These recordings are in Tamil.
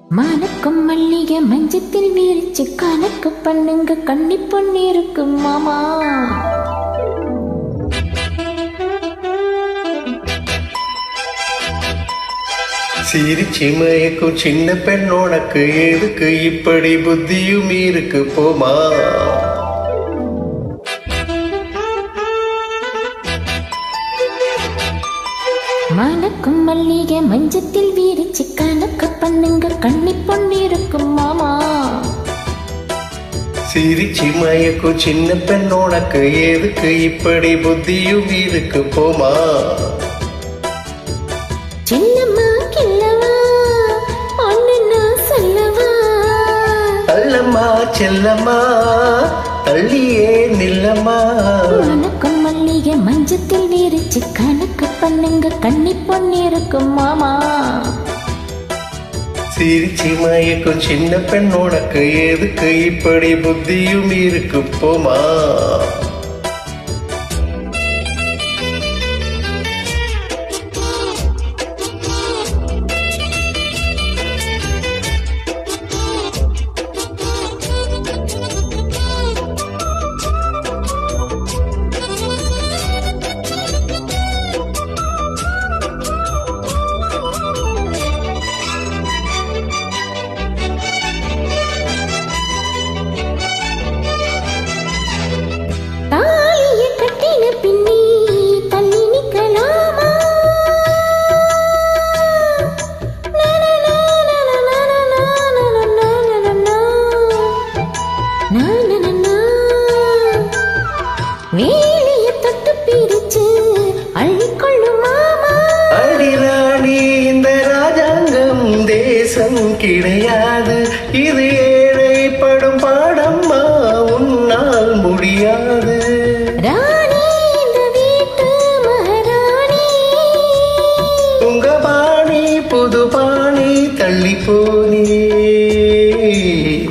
மணக்கும் மல்லிகை மஞ்சத்தில் வீரிச்சு கணக்கு பண்ணுங்க கண்ணி பொண்ணிருக்கு மாமா. சிரிச்சி மயக்கும் சின்ன பெண் உனக்கு எதுக்கு இப்படி புத்தியும் இருக்கு போமா. மணக்கும் மல்லிகை மஞ்சத்தில் வீரிச்சு கணக்கு பண்ணுங்க கண்ணி பொண்ணிருக்கும் மாமா. சிரிச்சி மயக்கும் சின்ன பெண் உனக்கு எதுக்கு இப்படி புத்தியும் இருக்கு போமா. சின்னம்மா கில்லவா ஒன்னு நான் சொல்லவா. அல்லம்மா செல்லம்மா தள்ளியே நில்லம்மா. மணக்கும் மல்லிகை மஞ்சத்தில் வீரிச்சு கணக்கு பண்ணுங்க கண்ணி பொண்ணிருக்கும் மாமா. சிரிச்சி மயக்கும் சின்ன பெண் உனக்கு எதுக்கு இப்படி புத்தியும் இருக்கு போமா. வேலைய தொட்டு பிரிச்சு அள்ளிக்கொள்ளும் மாமா. அடிராணி இந்த ராஜாங்கம் தேசம் கிடையாது. இது ஏழைப்படும் பாடம்மா உன்னால் முடியாது. ராணி இந்த வீட்டு மகாராணி. உங்க பாணி புது பாணி தள்ளி போனே.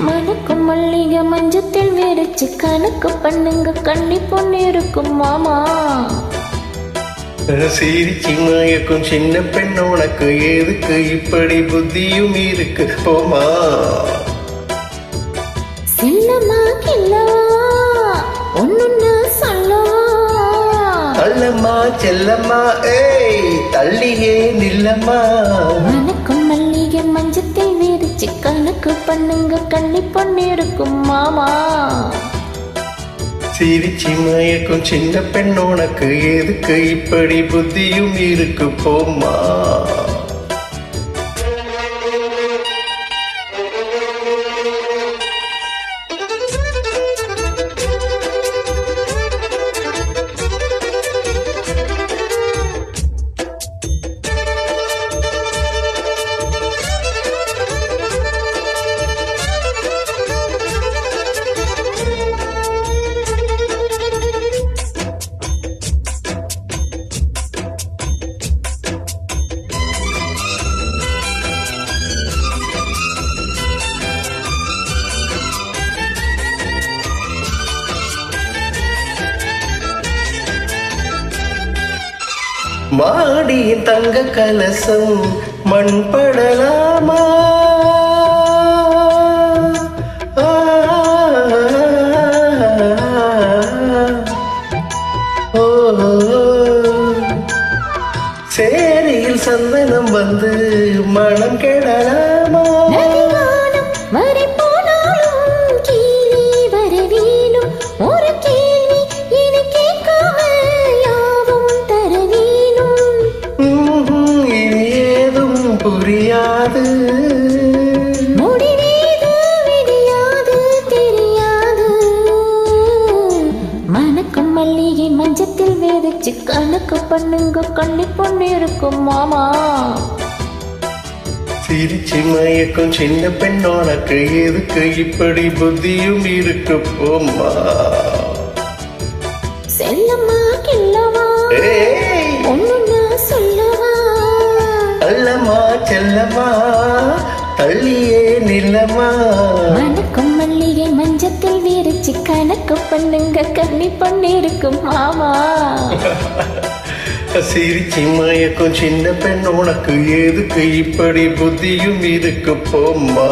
மணக்கும் மல்லிகை மஞ்சத்தில் வேடிச்சு கணக்கு பண்ணுங்க கண்ணி பொண்ணிருக்கும் மாமா. சிரிச்சி மயக்கும் சின்ன பெண் உனக்கு எதுக்கு இப்படி புத்தியும் இருக்கு போமா. செல்லம்மா கில்லவா ஒன்னு நான் சொல்லவா. அல்லம்மா செல்லம்மா ஏய் தள்ளியே நில்லம்மா. மணக்கும் மல்லிகை மஞ்சத்தில் வீரிச்சு கணக்கு பண்ணுங்க கண்ணி பொண்ணிருக்கும் மாமா. சிரிச்சி மயக்கும் சின்ன பெண் உனக்கு எதுக்கு இப்படி புத்தியும் இருக்கு போமா. மாடியின் தங்க கலசம் மண் படலாமா. சேரியில் சந்தனம் வந்து மனம் கெடலாமா. புரியாது முடிவேது விடியாது தெரியாது. மணக்கும் மல்லிகை மஞ்சத்தில் வேதிச்சு கணக்கு பண்ணுங்க கண்ணி பொண்ணிருக்கும் மாமா. சிரிச்சி மயக்கும் சின்ன பெண் உனக்கு எதுக்கு இப்படி புத்தியும் இருக்கு போமா. செல்லம்மா கில்லவா ஒன்னு நான் சொல்லவா. அல்லம்மா செல்லம்மா தள்ளியே நில்லம்மா. மணக்கும் மல்லிகை மஞ்சத்தில் வீரிச்சு கணக்கு பண்ணுங்க கண்ணி பொண்ணிருக்கும் மாமா. சிரிச்சி மயக்கும் சின்ன பெண் உனக்கு எதுக்கு இப்படி புத்தியும் இருக்கு போம்மா